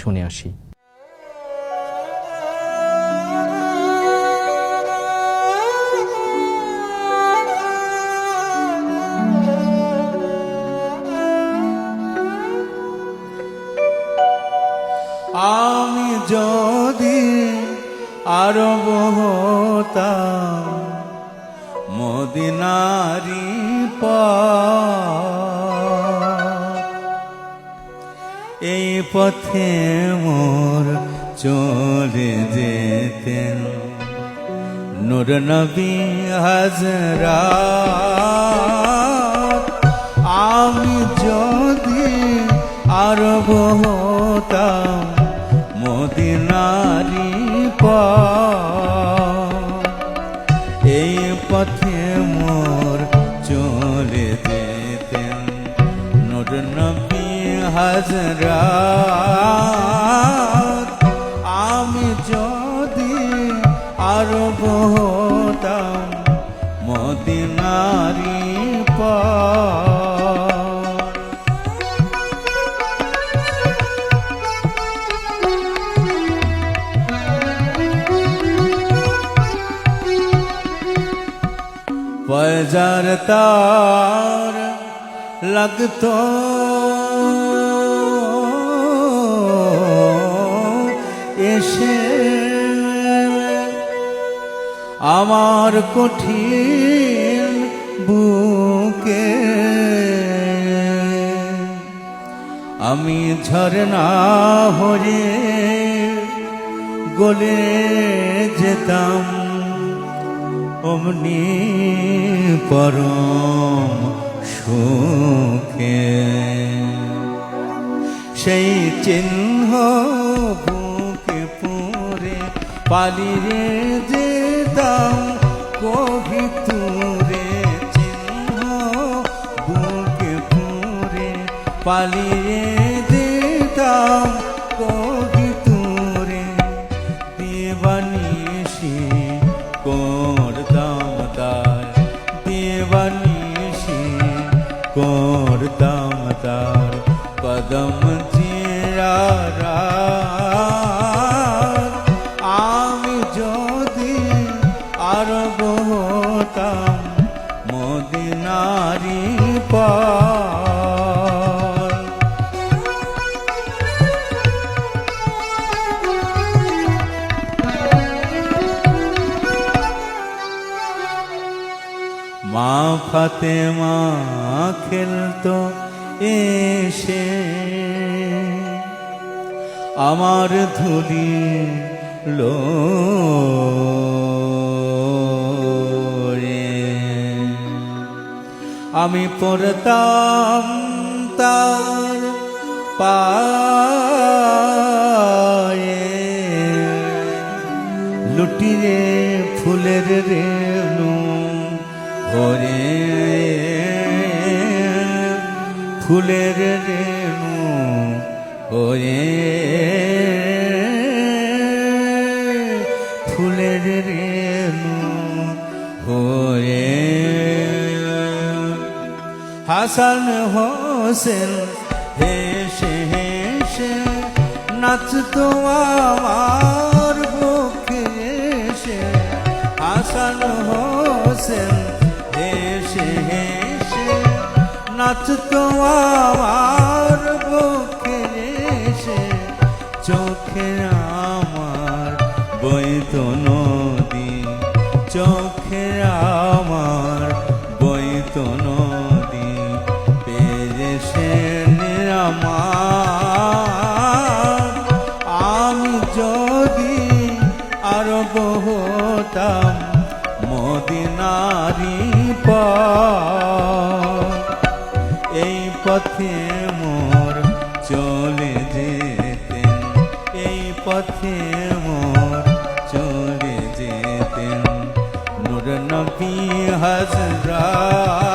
শুনে আসি। আমি যদি আরব হতাম মদিনারি পথ, এই পথে মোর চলে যেতেন নূর নবী হযরত। আমি যদি আরব হতাম মদিনারি পথ, এই পথে মোর চলে যেতেন নূর নবী হযরত। আমি যদি আরব হতাম মদিনারি পথ, फजर तार लगतो एशे आमार कठिन बुके आमी झरना हये गले जेताम অমনি পরম সুখে। সেই চিহ্ন বুকে পুরে পালিয়ে যেতাম কবিতুরে, চিহ্ন বুকে পুরে পালিয়ে যেতাম কবিতুরে। দেবানিশি করতাম তার, দেবানিশি করতাম তার কদম জিয়ারত। আমি যদি আরব হতাম মদিনারি পথ, মা ফাতেমা খেলতো এসে আমার ধুলি রে, আমি পড়তাম তার পায়ে লুটিয়ে ফুলের রেণু ভরে, ফুলের রেণু ভরে, ফুলের রেণু ভরে। হাসান হোসেন হেসে হেসে নাচতো আমার বুকে এসে। হাসান হোসেন হেসে হেসে নাচতো আমার বুকে এসে। চোখে আমার বইতো নদী, চোখে আমার বইতো নদী, পেয়েছে নিরামার। আমি যদি আরব হতাম মদিনারি পথ, এই পথে মোর চলে যেতেন, এই পথে মোর চলে যেতেন নূর নবী হযরত।